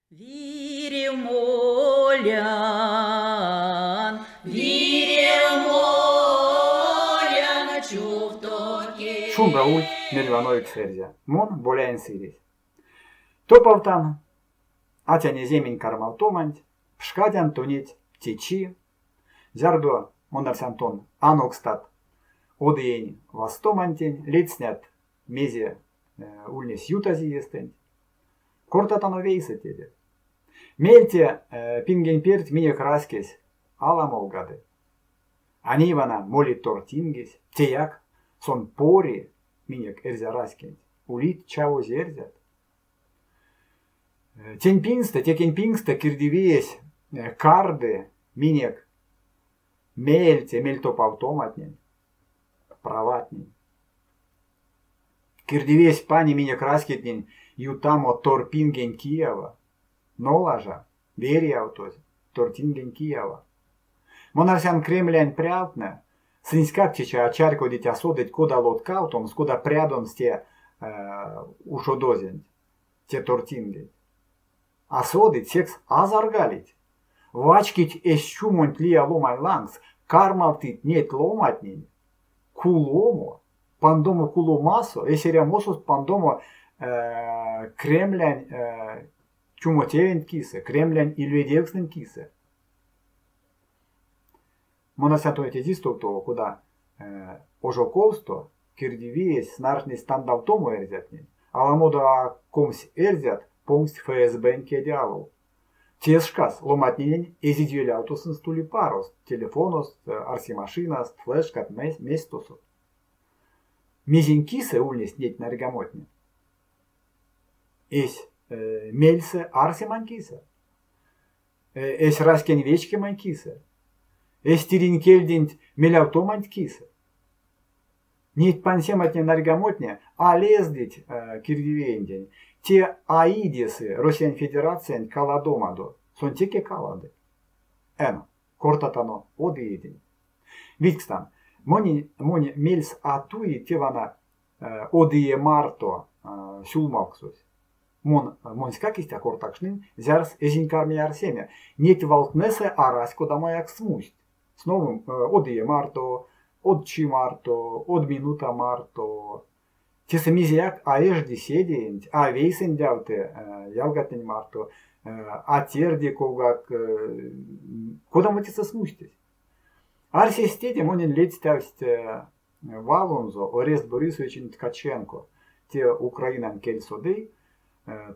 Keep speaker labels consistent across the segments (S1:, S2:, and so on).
S1: Virem csúftoké.
S2: Sumra úgy, nirvano exerzia. Mon boлян сирис. Топалтан, атяне земень кармал томанть, пшкадян тунить течи, зярдо монарсянтон анокстат, одиень вастомантень, лицнят мезе ульнес ютази естень. Кортатано вейса тебе. Мельте пингенперт мине краскес, аламолгады. Анивана молит тортингес, теяк, сон пори, минек эрзя раскень, улит чаво зерзят. Теньпинста, текеньпинста кирдивиес, карды, минек, мельте, мельтопавтоматнень, праватнень. Кирдивиес пани минек раскетнень, ютамо торпинген Киева, нолажа, вериаутоз, тортинген Киева. Монарсян Кремлянь прятне, синскакчича очарко дитя содить кода лоткаутом, скода прядом сте ушодозень, те тортинген. А содить секс азаргалить. Вачкить эщумонт лия ломай лангс, кармалтит нет ломатнень, куломо, пандомо куломасо, эсерямосус пандомо Кремлянь чумотевень кисе, Кремлянь ильведевкснен кисе. Монасятуете зистовто, куда ожоковсто, кирдивиес снаршни стандалтому эрзятнень, аламода комс эрзят, помсть ФСБнке диалог. Тесшкас ломатнень эзидюляутусен стулипарос, телефонос, арсимашинас, флешкат местосу. Мизинкисе ульнес неть наргамотне. Эсь мельсе арсиманкисе. Эсь раскен вечке манкисе. Эстиринкельдинт мелявтоманькисе. Нить пансематне наргамотне, а лездить кирдивендень. Те аидисы Россиян Федерациен каладомадо, сонтеке калады. Кортатано одиедень. Викстан, мони мельс атуи тевана одие марто сюлмаксус. Монскакистя кортакшнин зярс эзинкарми арсемя. Нет валтнесе арасько дамаяк смусть. С новым одие марто, одчи марто, од минута марто. Тесемизияк аэжди седиент, а вейсен дявте, ялгатень марто, а терди когак, куда мы теса смустись? Арсистеде монин летстявсть Валунзо, Орест Борисович Ткаченко, те Украинан кельсодей,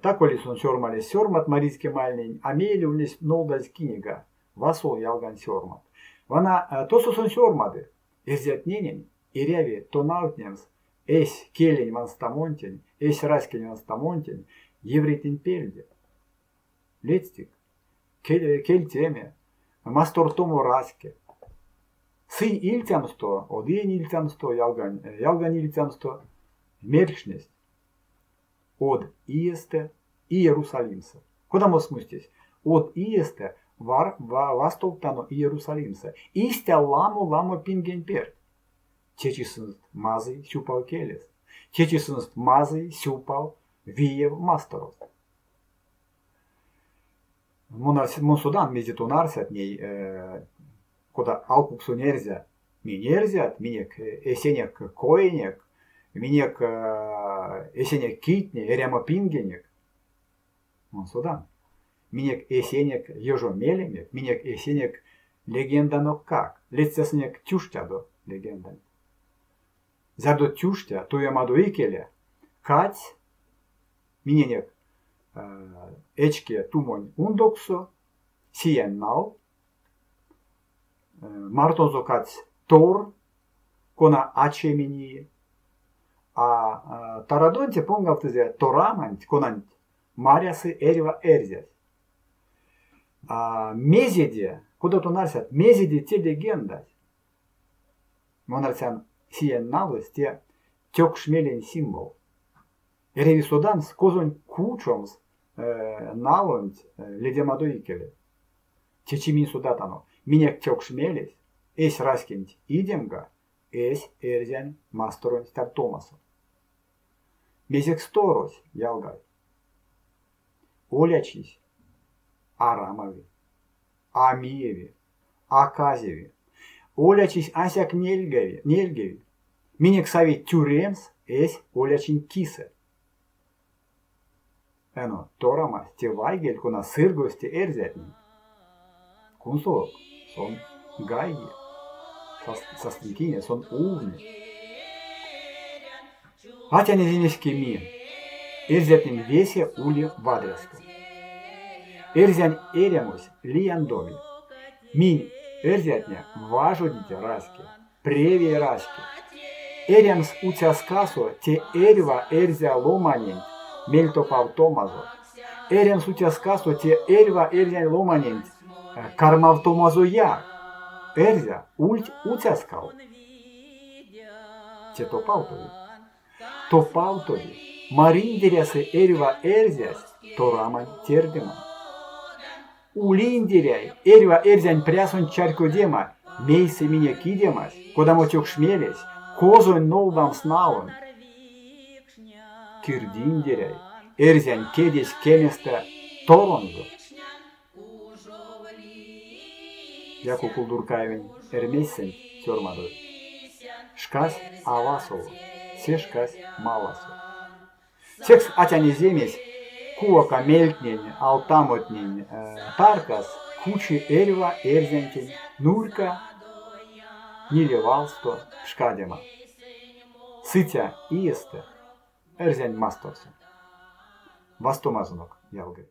S2: таколи сон сёрмали сёрмат марийский мальнень, амели унес нолдальс кинига, васол ялган сёрмат. Вана тосу сон сёрмады, эрзятненень, иряви тонаутнемс, эсь келень ванстамонтень, эсь раскелень ванстамонтень, евритень пельде. Летстик, кель теме, мастортому раске. Сы ильтямсто, один ильтямсто, ялган ильтямсто, меркшнесть. Од иесте Иерусалимса. Куда мы смустись? От иесте вастолтано Иерусалимса. Истя ламо пингенперт. Чечисынст мазый сюпал келес. Чечисынст мазый сюпал виев мастерос. Монсудан мезитунарс от ней, куда алкуксу нерзят, минек эсенек коенек, минек эсенек китне, эряма пингенек. Монсудан. Минек эсенек ежомелемек, минек эсенек легенда но как. Лецесенек тюштядо легенда. Зядо тюштя, туямаду икеле, кать, миненек эчке тумонь ундоксо, сиеннал, мартонзо кать тор, кона ачемини, а тарадонте понгавтызе тораманть, конанть, марясы эрива эрзясь. Мезиде, куда-то нарсят, мезиде те легендать. Монарсян сиенналыс те тёк шмелень символ. Эревисудан с козонь кучомс налонть ледемадоикеле. Чечимин судатано. Минек тёк шмелесь, эсь раскинть идемга, эсь эрзянь масторонь стартомасо. Мезек сторось ялгай. Олячись, Арамови, Амиеви, Аказеви, Олячись Асяк Нельгеви, Минексави Тюремс эс Олячин Кисе. Eno toramas tie vaigeli, kuna sirgos tie erzētņi. Kunsolok, son gaigi, sastinkinie, son uvni. Atjanizinski mie, erzētņi viesie uli vadreska. Erzēn erjamus liandovi. Min erzētņa važodite raski, previe raski. Erjams uciaskaso tie erva erzē lomanient, Meltopautomazo. Eriam sutiaskaso tie erva erzēn lomanient, karmavtomazo jā. Erzē uciaskau. Tie topautovi. Topautovi. Marindirēsi erva erzēs, toraman tierdiman. Ulindirēi erva erzēn presun čarkodēma, meisi minē kīdēmas, kodamotiok šmēlēs, kozon noldams naun. Kirdindirei, erzēn kēdēs kēmesta toronzo. Jaku kuldurkaiveni ermesen tjormadoi. Škas avasovo, seškas malasovo. Seks atjanizēmies kuoka meltnēni, altamotnēni, tarkas, kuči erva erzēntiņi, nurka, nīļa valsto škādēmā. Sitja iesta, erzēņ mastos. Vastomazunok, Jelgai.